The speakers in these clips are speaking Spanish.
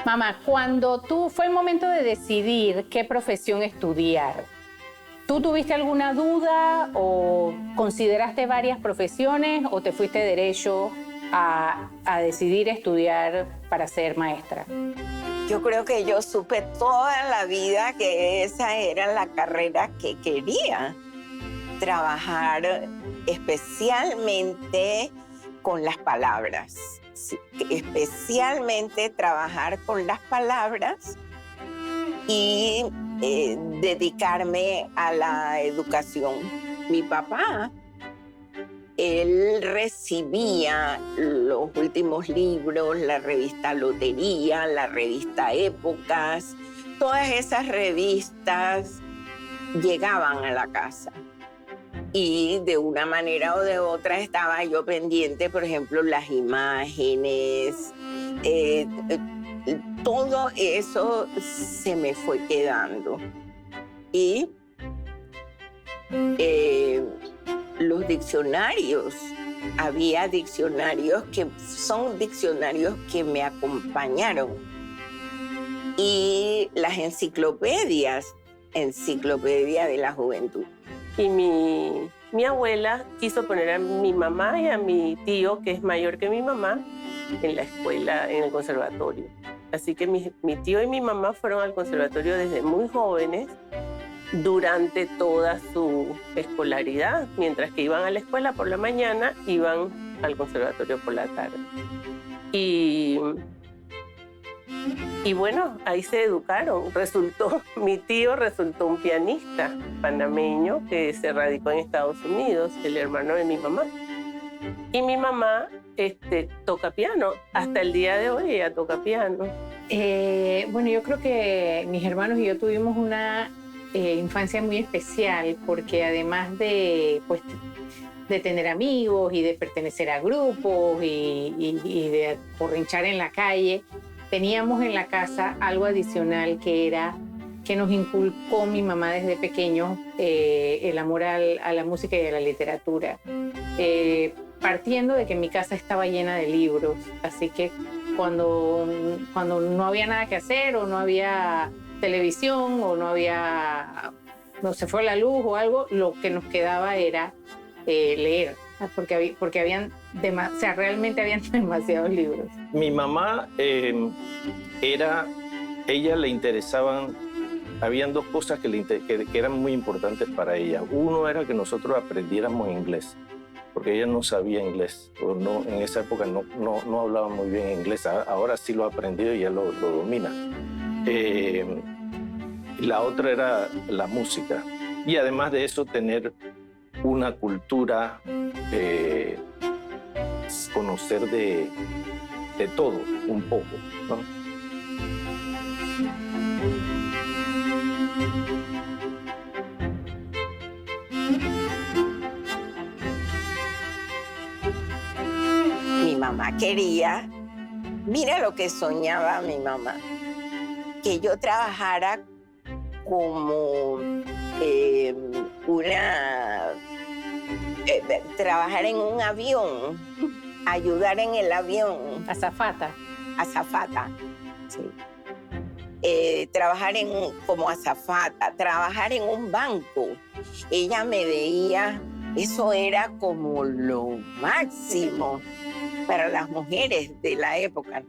Mamá, cuando fue el momento de decidir qué profesión estudiar, ¿tú tuviste alguna duda o consideraste varias profesiones o te fuiste derecho a decidir estudiar para ser maestra? Yo creo que yo supe toda la vida que esa era la carrera que quería. Trabajar especialmente con las palabras. Sí, especialmente trabajar con las palabras y dedicarme a la educación. Mi papá, él recibía los últimos libros, la revista Lotería, la revista Épocas, todas esas revistas llegaban a la casa. Y de una manera o de otra estaba yo pendiente, por ejemplo, las imágenes, todo eso se me fue quedando. Y los diccionarios, había diccionarios que son diccionarios que me acompañaron. Y las enciclopedia de la juventud. Y mi abuela quiso poner a mi mamá y a mi tío, que es mayor que mi mamá, en la escuela, en el conservatorio. Así que mi tío y mi mamá fueron al conservatorio desde muy jóvenes durante toda su escolaridad. Mientras que iban a la escuela por la mañana, iban al conservatorio por la tarde. Y bueno, ahí se educaron. Mi tío resultó un pianista panameño que se radicó en Estados Unidos, el hermano de mi mamá. Y mi mamá toca piano. Hasta el día de hoy ella toca piano. Bueno, yo creo que mis hermanos y yo tuvimos una infancia muy especial porque además de tener amigos y de pertenecer a grupos y de corrinchar en la calle, teníamos en la casa algo adicional que nos inculcó mi mamá desde pequeños, el amor a la música y a la literatura. Partiendo de que mi casa estaba llena de libros, así que cuando no había nada que hacer o no había televisión o no se fue la luz o algo, lo que nos quedaba era leer, porque realmente habían demasiados libros. Mi mamá ella le interesaban, habían dos cosas que eran muy importantes para ella. Uno era que nosotros aprendiéramos inglés, porque ella no sabía inglés, o no, en esa época no hablaba muy bien inglés. Ahora sí lo ha aprendido y ya lo domina. La otra era la música. Y además de eso, tener una cultura, conocer de todo un poco, ¿no? Mi mamá quería, mira lo que soñaba mi mamá, que yo trabajara como trabajar en un avión, ayudar en el avión. Azafata. Azafata, sí. Trabajar como azafata, trabajar en un banco. Ella me veía, eso era como lo máximo para las mujeres de la época.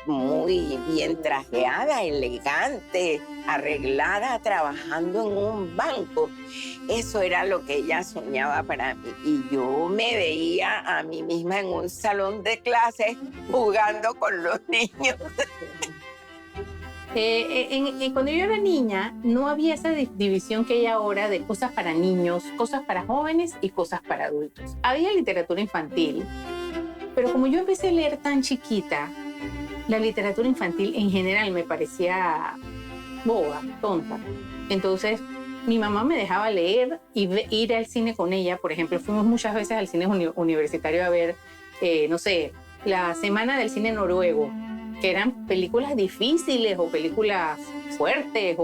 Muy bien trajeada, elegante, arreglada, trabajando en un banco. Eso era lo que ella soñaba para mí. Y yo me veía a mí misma en un salón de clases jugando con los niños. Cuando yo era niña, no había esa división que hay ahora de cosas para niños, cosas para jóvenes y cosas para adultos. Había literatura infantil, pero como yo empecé a leer tan chiquita, la literatura infantil en general me parecía boba, tonta. Entonces, mi mamá me dejaba leer y ir al cine con ella. Por ejemplo, fuimos muchas veces al cine universitario a ver, no sé, la Semana del Cine Noruego, que eran películas difíciles o películas fuertes.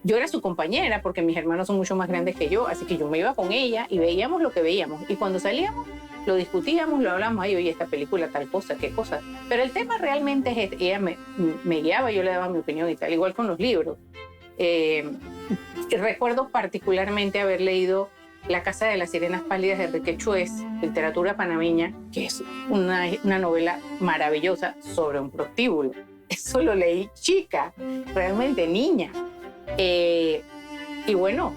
Yo era su compañera porque mis hermanos son mucho más grandes que yo, así que yo me iba con ella y veíamos lo que veíamos. Y cuando salíamos, lo discutíamos, lo hablamos, ay, oye, esta película, tal cosa, qué cosa. Pero el tema realmente es este. Ella me guiaba, yo le daba mi opinión y tal, igual con los libros. Recuerdo particularmente haber leído La Casa de las Sirenas Pálidas de Enrique Chuez, literatura panameña, que es una novela maravillosa sobre un prostíbulo. Eso lo leí chica, realmente niña. Y bueno,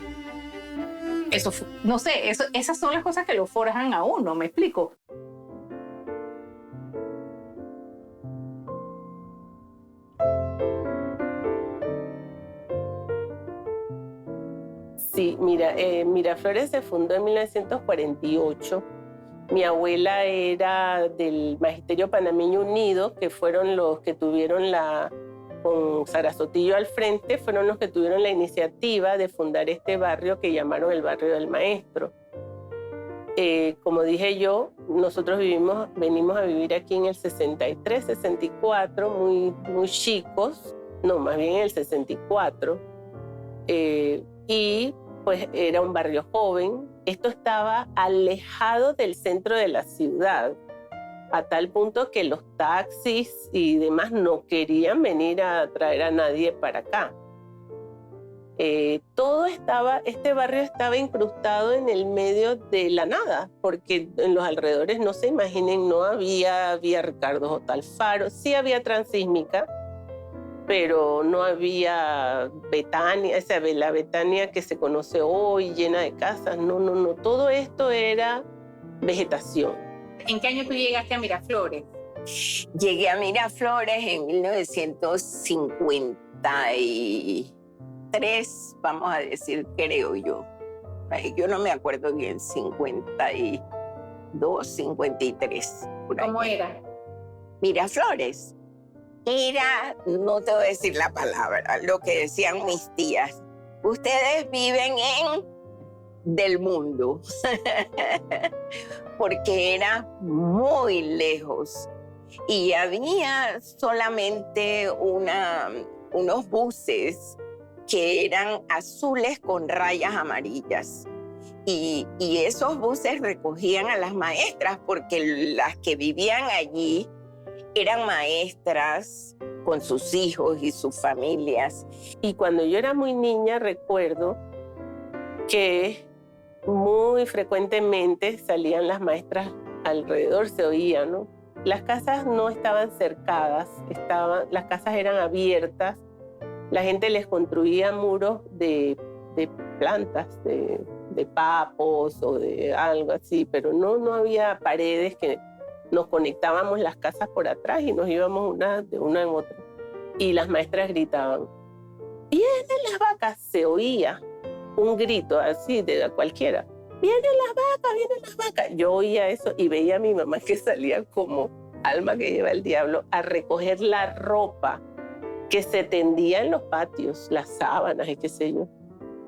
eso, no sé, esas son las cosas que lo forjan a uno, ¿me explico? Sí, mira, Miraflores se fundó en 1948. Mi abuela era del Magisterio Panameño Unido, que fueron los que tuvieron con Sara Sotillo al frente, fueron los que tuvieron la iniciativa de fundar este barrio que llamaron el Barrio del Maestro. Como dije yo, nosotros venimos a vivir aquí en el 63, 64, muy chicos, no, más bien en el 64. Y pues era un barrio joven. Esto estaba alejado del centro de la ciudad, a tal punto que los taxis y demás no querían venir a traer a nadie para acá. Este barrio estaba incrustado en el medio de la nada, porque en los alrededores, no se imaginen, no había Ricardo J. Alfaro, sí había Transísmica, pero no había Betania, la Betania que se conoce hoy, llena de casas, no, todo esto era vegetación. ¿En qué año tú llegaste a Miraflores? Llegué a Miraflores en 1953, vamos a decir, creo yo. Yo no me acuerdo bien, 52, 53. ¿Cómo era? Miraflores. Era, no te voy a decir la palabra, lo que decían mis tías. Ustedes viven del mundo. Porque era muy lejos. Y había solamente unos buses que eran azules con rayas amarillas. Y esos buses recogían a las maestras porque las que vivían allí eran maestras con sus hijos y sus familias. Y cuando yo era muy niña recuerdo que muy frecuentemente salían las maestras alrededor, se oía, ¿no? Las casas no estaban cercadas, las casas eran abiertas. La gente les construía muros de plantas, de papos o de algo así, pero no había paredes que nos conectábamos las casas por atrás y nos íbamos de una en otra. Y las maestras gritaban, ¡vienen las vacas! Se oía un grito así de cualquiera. ¡Vienen las vacas! Yo oía eso y veía a mi mamá que salía como alma que lleva el diablo a recoger la ropa que se tendía en los patios, las sábanas y qué sé yo.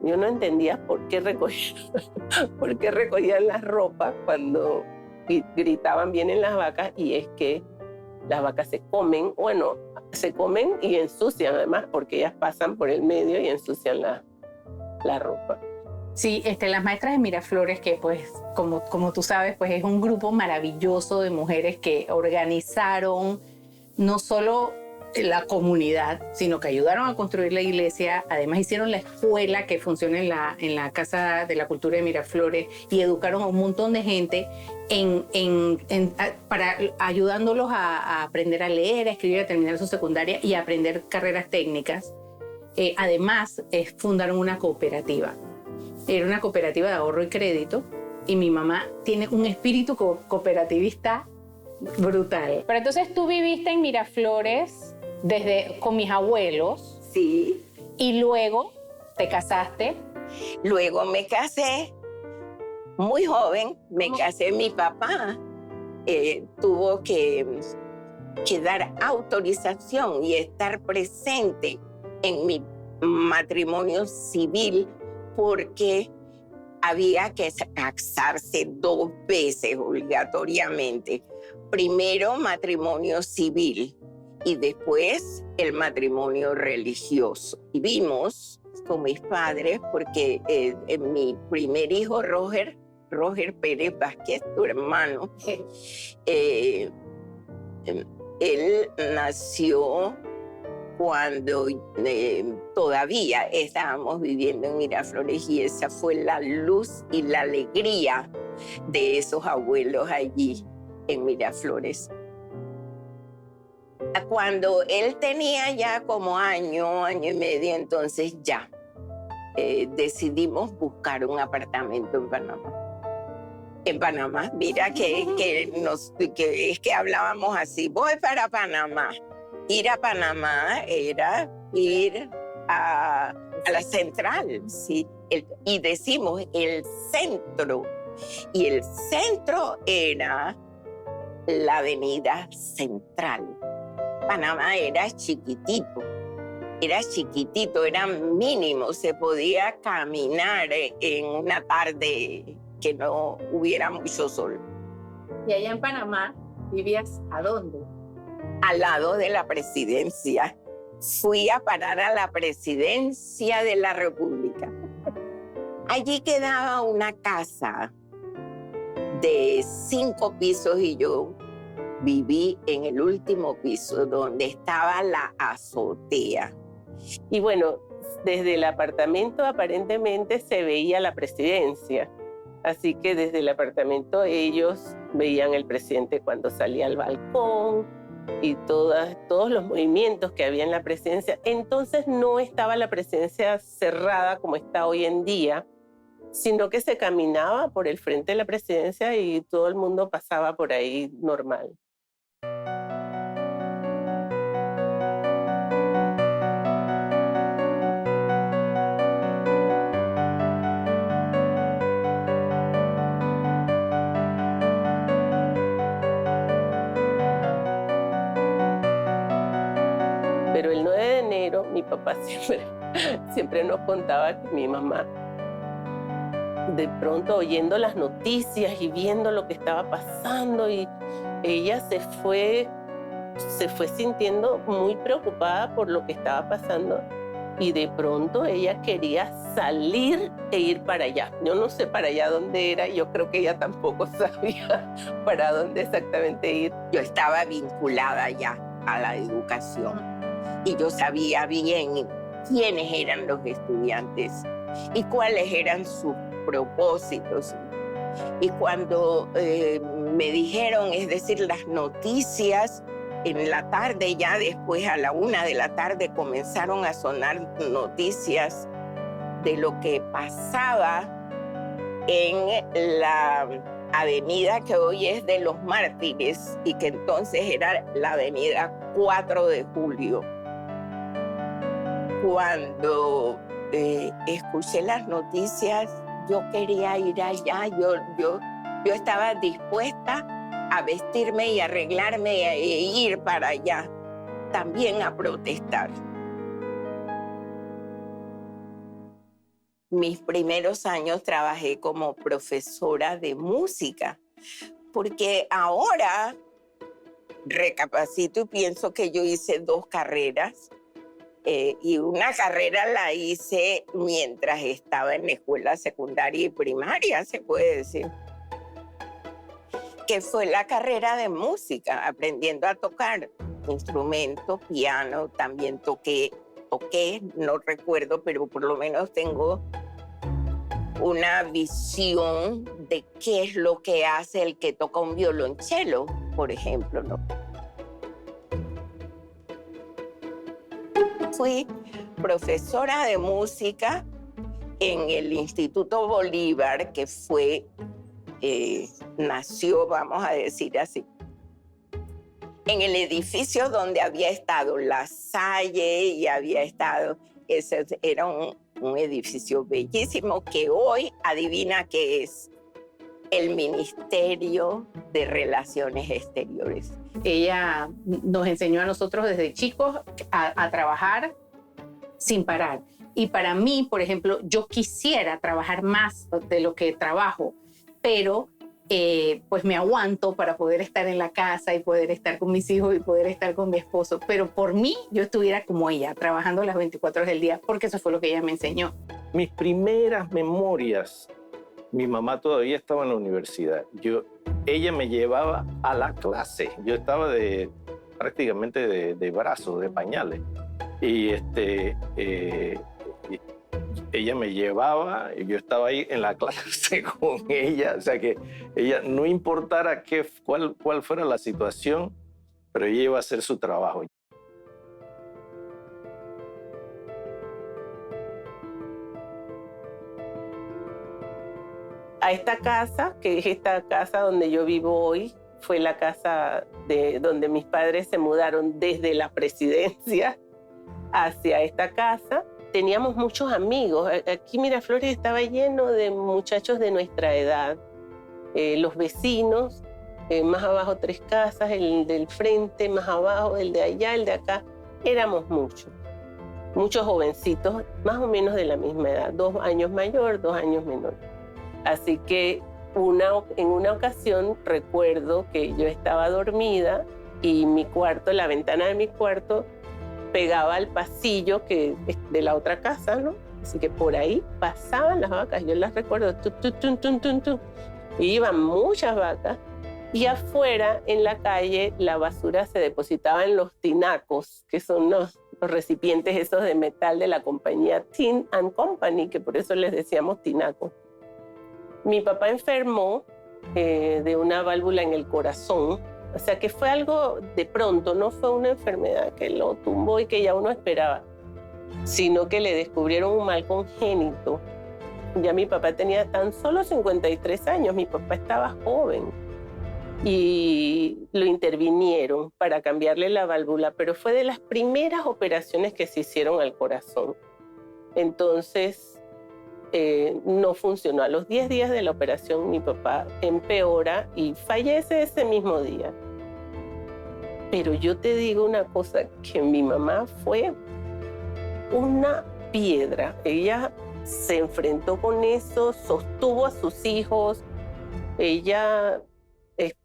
Yo no entendía por qué recogían la ropa cuando gritaban vienen las vacas, y es que las vacas se comen y ensucian además, porque ellas pasan por el medio y ensucian la ropa. Sí, las maestras de Miraflores, que pues como tú sabes, pues es un grupo maravilloso de mujeres que organizaron no solo la comunidad, sino que ayudaron a construir la iglesia, además hicieron la escuela que funciona en la Casa de la Cultura de Miraflores y educaron a un montón de gente ayudándolos a aprender a leer, a escribir, a terminar su secundaria y a aprender carreras técnicas. Además, fundaron una cooperativa. Era una cooperativa de ahorro y crédito y mi mamá tiene un espíritu cooperativista brutal. Pero entonces tú viviste en Miraflores con mis abuelos. Sí. Y luego te casaste. Luego me casé, muy joven, me casé. Mi papá tuvo que dar autorización y estar presente en mi matrimonio civil porque había que casarse 2 veces obligatoriamente. Primero matrimonio civil y después el matrimonio religioso. Vivimos con mis padres porque mi primer hijo, Roger, Roger Pérez Vázquez, tu hermano, él nació cuando todavía estábamos viviendo en Miraflores y esa fue la luz y la alegría de esos abuelos allí en Miraflores. Cuando él tenía ya como año y medio, entonces ya decidimos buscar un apartamento en Panamá. En Panamá, mira que es que hablábamos así, voy para Panamá. Ir a Panamá era ir a la central, ¿sí? Y decimos el centro. Y el centro era la avenida Central. Panamá era chiquitito, era mínimo, se podía caminar en una tarde que no hubiera mucho sol. ¿Y allá en Panamá vivías a dónde? Al lado de la presidencia. Fui a parar a la presidencia de la República. Allí quedaba una casa de 5 pisos y yo viví en el último piso donde estaba la azotea. Y bueno, desde el apartamento aparentemente se veía la presidencia. Así que desde el apartamento ellos veían al presidente cuando salía al balcón y todos los movimientos que había en la presidencia. Entonces no estaba la presidencia cerrada como está hoy en día, sino que se caminaba por el frente de la presidencia y todo el mundo pasaba por ahí normal. Pero el 9 de enero mi papá siempre nos contaba que mi mamá, de pronto oyendo las noticias y viendo lo que estaba pasando, y ella se fue sintiendo muy preocupada por lo que estaba pasando y de pronto ella quería salir e ir para allá. Yo no sé para allá dónde era, yo creo que ella tampoco sabía para dónde exactamente ir. Yo estaba vinculada ya a la educación y yo sabía bien quiénes eran los estudiantes y cuáles eran sus propósitos. Y cuando me dijeron, es decir, las noticias, en la tarde, ya después a la 1 de la tarde, comenzaron a sonar noticias de lo que pasaba en la avenida que hoy es de los Mártires y que entonces era la avenida 4 de Julio. Cuando escuché las noticias, yo quería ir allá, yo estaba dispuesta a vestirme y arreglarme e ir para allá, también a protestar. Mis primeros años trabajé como profesora de música, porque ahora recapacito y pienso que yo hice 2 carreras. Y una carrera la hice mientras estaba en la escuela secundaria y primaria, se puede decir, que fue la carrera de música, aprendiendo a tocar instrumento, piano, también toqué, no recuerdo, pero por lo menos tengo una visión de qué es lo que hace el que toca un violonchelo, por ejemplo, ¿no? Fui profesora de música en el Instituto Bolívar, que nació, vamos a decir así, en el edificio donde había estado La Salle y había estado, ese era un edificio bellísimo que hoy, adivina qué es, el Ministerio de Relaciones Exteriores. Ella nos enseñó a nosotros desde chicos a trabajar sin parar. Y para mí, por ejemplo, yo quisiera trabajar más de lo que trabajo, pero pues me aguanto para poder estar en la casa y poder estar con mis hijos y poder estar con mi esposo. Pero por mí, yo estuviera como ella, trabajando las 24 horas del día, porque eso fue lo que ella me enseñó. Mis primeras memorias mi mamá todavía estaba en la universidad. Ella me llevaba a la clase. Yo estaba prácticamente de brazos, de pañales. Y ella me llevaba y yo estaba ahí en la clase con ella. O sea que ella, no importara cuál fuera la situación, pero ella iba a hacer su trabajo. A esta casa, que es esta casa donde yo vivo hoy, fue la casa donde mis padres se mudaron desde la presidencia hacia esta casa. Teníamos muchos amigos. Aquí Miraflores estaba lleno de muchachos de nuestra edad. Los vecinos, más abajo 3 casas, el del frente, más abajo, el de allá, el de acá. Éramos muchos jovencitos, más o menos de la misma edad, 2 años mayor, 2 años menor. Así que en una ocasión recuerdo que yo estaba dormida y mi cuarto, la ventana de mi cuarto, pegaba al pasillo de la otra casa, ¿no? Así que por ahí pasaban las vacas, yo las recuerdo, y iban muchas vacas, y afuera en la calle la basura se depositaba en los tinacos, que son los recipientes esos de metal de la compañía Tin and Company, que por eso les decíamos tinaco. Mi papá enfermó de una válvula en el corazón, o sea que fue algo de pronto, no fue una enfermedad que lo tumbó y que ya uno esperaba, sino que le descubrieron un mal congénito. Ya mi papá tenía tan solo 53 años, mi papá estaba joven y lo intervinieron para cambiarle la válvula, pero fue de las primeras operaciones que se hicieron al corazón. Entonces, no funcionó. A los 10 días de la operación mi papá empeora y fallece ese mismo día. Pero yo te digo una cosa, que mi mamá fue una piedra. Ella se enfrentó con eso, sostuvo a sus hijos, ella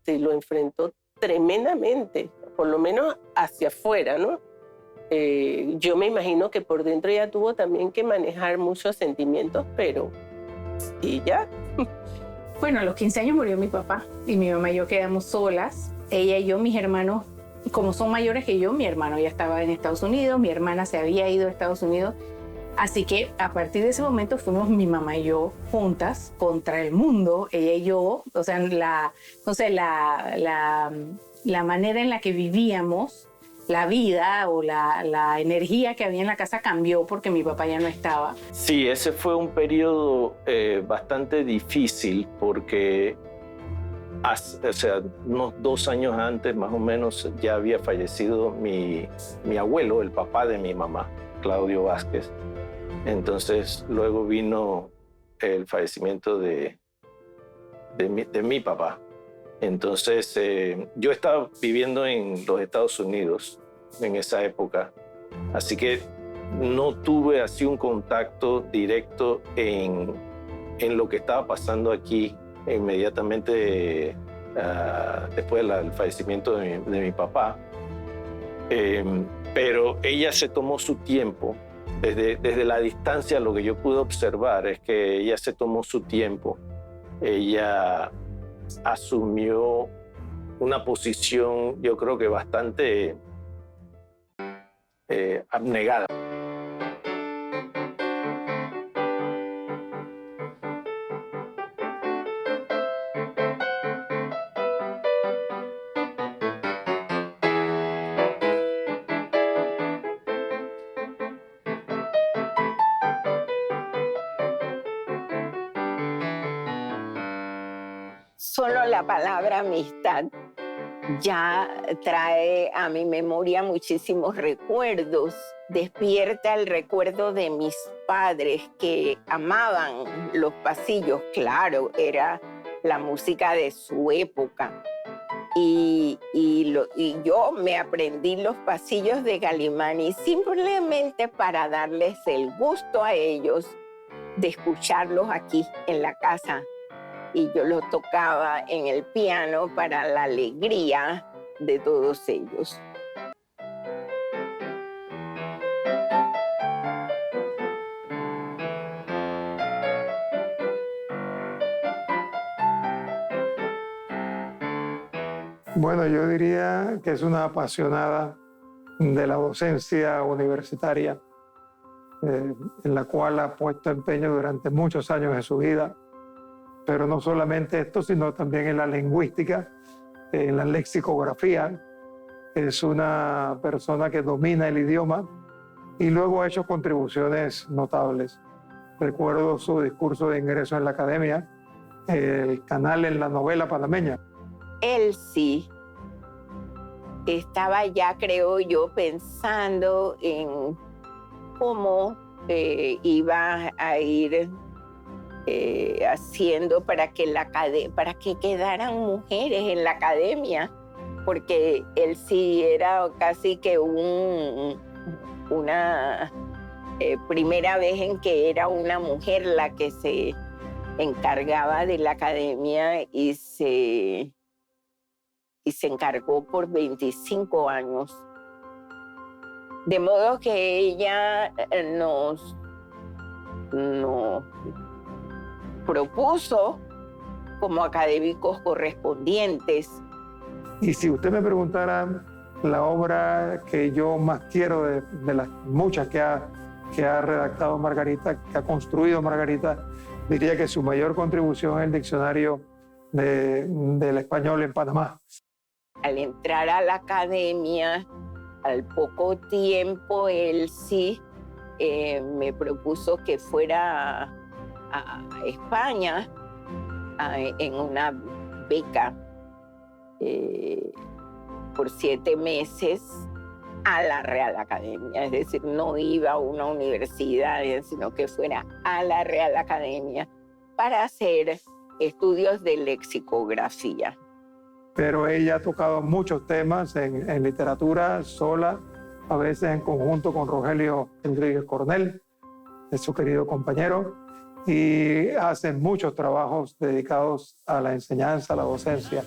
lo enfrentó tremendamente, por lo menos hacia afuera, ¿no? Yo me imagino que por dentro ella tuvo también que manejar muchos sentimientos, pero ¿y ya? Bueno, a los 15 años murió mi papá y mi mamá y yo quedamos solas. Ella y yo, mis hermanos, como son mayores que yo, mi hermano ya estaba en Estados Unidos, mi hermana se había ido a Estados Unidos. Así que a partir de ese momento fuimos mi mamá y yo juntas contra el mundo, ella y yo. O sea, la manera en la que vivíamos la vida o la energía que había en la casa cambió porque mi papá ya no estaba. Sí, ese fue un periodo bastante difícil porque unos 2 años antes más o menos ya había fallecido mi abuelo, el papá de mi mamá, Claudio Vázquez. Entonces luego vino el fallecimiento de mi papá. Entonces, yo estaba viviendo en los Estados Unidos en esa época, así que no tuve así un contacto directo en lo que estaba pasando aquí inmediatamente después del fallecimiento de mi papá. Pero ella se tomó su tiempo. Desde la distancia lo que yo pude observar es que ella se tomó su tiempo. Ella asumió una posición, yo creo que bastante abnegada. Solo la palabra amistad ya trae a mi memoria muchísimos recuerdos. Despierta el recuerdo de mis padres que amaban los pasillos. Claro, era la música de su época. Y yo me aprendí los pasillos de Galimani simplemente para darles el gusto a ellos de escucharlos aquí en la casa. Y yo lo tocaba en el piano para la alegría de todos ellos. Bueno, yo diría que es una apasionada de la docencia universitaria, en la cual ha puesto empeño durante muchos años de su vida, pero no solamente esto, sino también en la lingüística, en la lexicografía. Es una persona que domina el idioma y luego ha hecho contribuciones notables. Recuerdo su discurso de ingreso en la academia, el canal en la novela panameña. Él sí estaba ya, creo yo, pensando en cómo iba a ir haciendo para que quedaran mujeres en la academia, porque él sí era casi que una primera vez en que era una mujer la que se encargaba de la academia y se encargó por 25 años. De modo que ella nos propuso como académicos correspondientes. Y si usted me preguntara la obra que yo más quiero de las muchas que ha redactado Margarita, que ha construido Margarita, diría que su mayor contribución es el diccionario del español en Panamá. Al entrar a la academia, al poco tiempo, él sí me propuso que fuera a España en una beca por 7 meses a la Real Academia. Es decir, no iba a una universidad, sino que fuera a la Real Academia para hacer estudios de lexicografía. Pero ella ha tocado muchos temas en literatura sola, a veces en conjunto con Rogelio Rodríguez Cornell, es su querido compañero, y hace muchos trabajos dedicados a la enseñanza, a la docencia.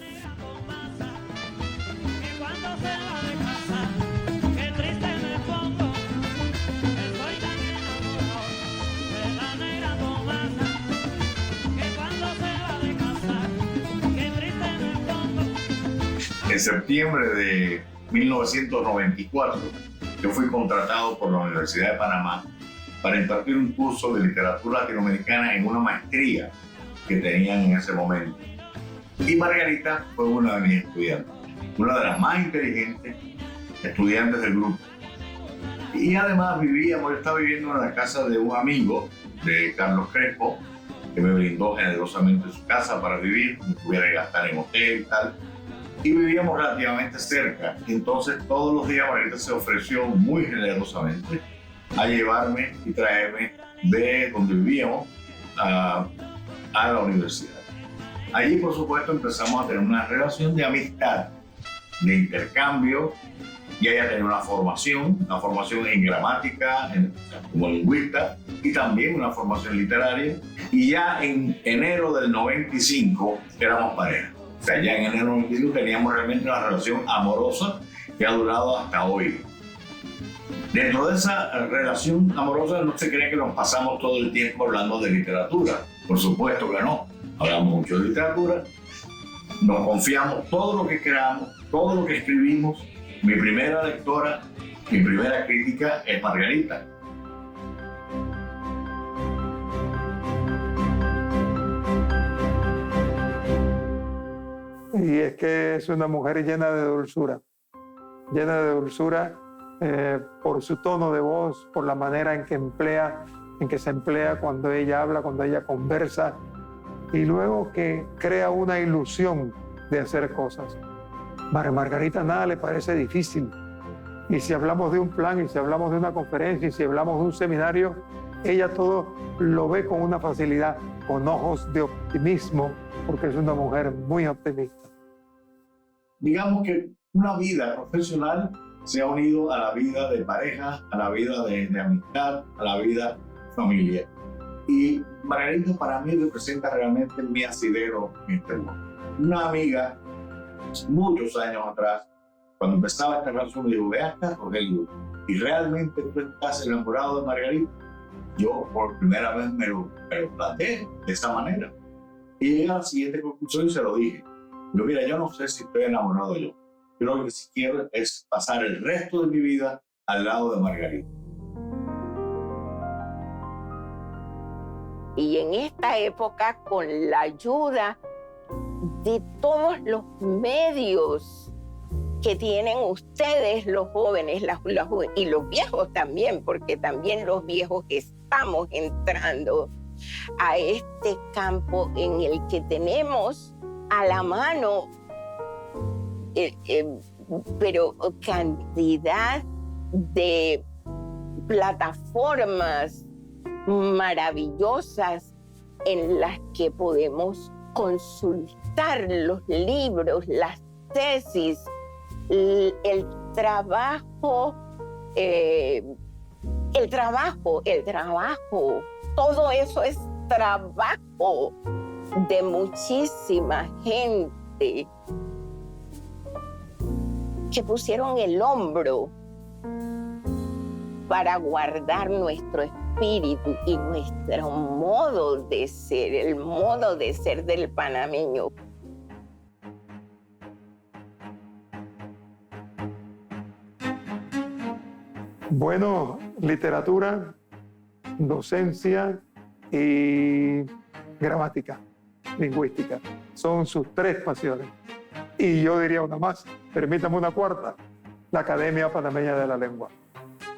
En septiembre de 1994, yo fui contratado por la Universidad de Panamá para impartir un curso de literatura latinoamericana en una maestría que tenían en ese momento. Y Margarita fue una de mis estudiantes, una de las más inteligentes estudiantes del grupo. Y además yo estaba viviendo en la casa de un amigo de Carlos Crespo, que me brindó generosamente su casa para vivir, no tuviera que gastar en hotel y tal. Y vivíamos relativamente cerca. Entonces todos los días Margarita se ofreció muy generosamente a llevarme y traerme de donde vivíamos a la universidad. Allí, por supuesto, empezamos a tener una relación de amistad, de intercambio. Y ella tenía una formación en gramática, como lingüista, y también una formación literaria. Y ya en enero del 95 éramos pareja. O sea, ya en enero del 95 teníamos realmente una relación amorosa que ha durado hasta hoy. Dentro de esa relación amorosa no se cree que nos pasamos todo el tiempo hablando de literatura. Por supuesto que no. Hablamos mucho de literatura, nos confiamos todo lo que queramos, todo lo que escribimos. Mi primera lectora, mi primera crítica es Margarita. Y es que es una mujer llena de dulzura por su tono de voz, por la manera en que se emplea cuando ella habla, cuando ella conversa, y luego que crea una ilusión de hacer cosas. Margarita nada le parece difícil. Y si hablamos de un plan, y si hablamos de una conferencia, y si hablamos de un seminario, ella todo lo ve con una facilidad, con ojos de optimismo, porque es una mujer muy optimista. Digamos que una vida profesional se ha unido a la vida de pareja, a la vida de amistad, a la vida familiar. Y Margarita para mí representa realmente mi asidero en este mundo. Una amiga, muchos años atrás, cuando empezaba esta relación, me dijo: ve acá, Rogelio, ¿y realmente tú estás enamorado de Margarita? Yo por primera vez me lo planteé de esa manera. Y llegué a la siguiente conclusión y se lo dije. Pero mira, yo no sé si estoy enamorado yo. Yo lo que sí quiero es pasar el resto de mi vida al lado de Margarita. Y en esta época, con la ayuda de todos los medios que tienen ustedes, los jóvenes, y los viejos también, porque también los viejos estamos entrando a este campo en el que tenemos a la mano, pero cantidad de plataformas maravillosas en las que podemos consultar los libros, las tesis, el trabajo, todo eso es trabajo de muchísima gente que pusieron el hombro para guardar nuestro espíritu y nuestro modo de ser, el modo de ser del panameño. Bueno, literatura, docencia y gramática, lingüística. Son sus tres pasiones. Y yo diría una más, permítame una cuarta, la Academia Panameña de la Lengua.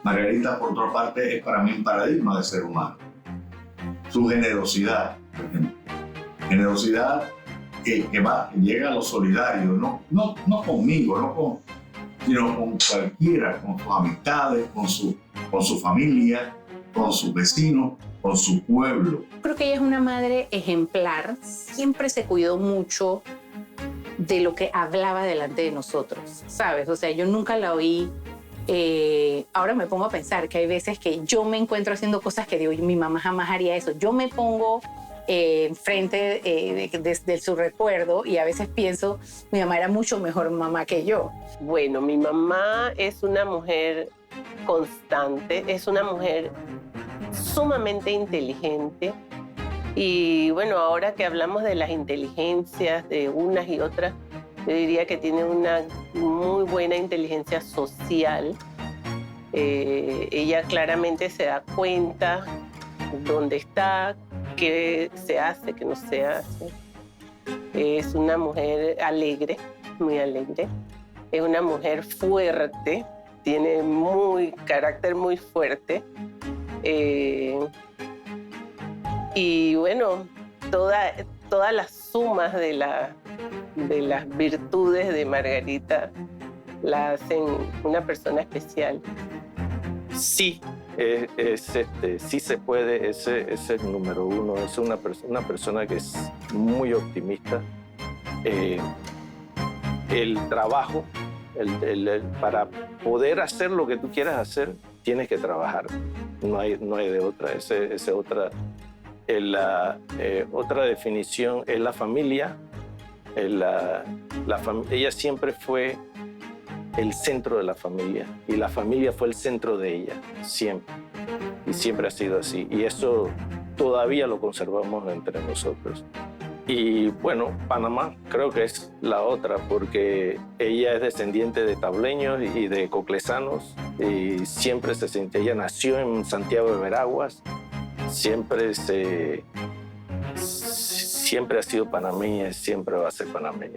Margarita, por otra parte, es para mí un paradigma de ser humano. Su generosidad, por ejemplo. Generosidad que llega a lo solidario, no conmigo, sino con cualquiera, con sus amistades, con su familia, con sus vecinos, con su pueblo. Creo que ella es una madre ejemplar. Siempre se cuidó mucho de lo que hablaba delante de nosotros, ¿sabes? O sea, yo nunca la oí. Ahora me pongo a pensar que hay veces que yo me encuentro haciendo cosas que digo, mi mamá jamás haría eso. Yo me pongo enfrente de su recuerdo y a veces pienso, mi mamá era mucho mejor mamá que yo. Bueno, mi mamá es una mujer constante, es una mujer sumamente inteligente. Y bueno, ahora que hablamos de las inteligencias de unas y otras, yo diría que tiene una muy buena inteligencia social. Ella claramente se da cuenta dónde está, qué se hace, qué no se hace. Es una mujer alegre, muy alegre. Es una mujer fuerte, tiene carácter muy fuerte. Y bueno, todas las sumas de las virtudes de Margarita la hacen una persona especial. Sí, sí se puede, ese es el número uno. Es una persona que es muy optimista. El trabajo, para poder hacer lo que tú quieras hacer, tienes que trabajar. No hay de otra. Esa otra. Otra definición es la familia. Ella siempre fue el centro de la familia y la familia fue el centro de ella, siempre. Y siempre ha sido así. Y eso todavía lo conservamos entre nosotros. Y bueno, Panamá creo que es la otra porque ella es descendiente de tableños y de coclesanos y siempre ella nació en Santiago de Veraguas. Siempre ha sido panameña y siempre va a ser panameña.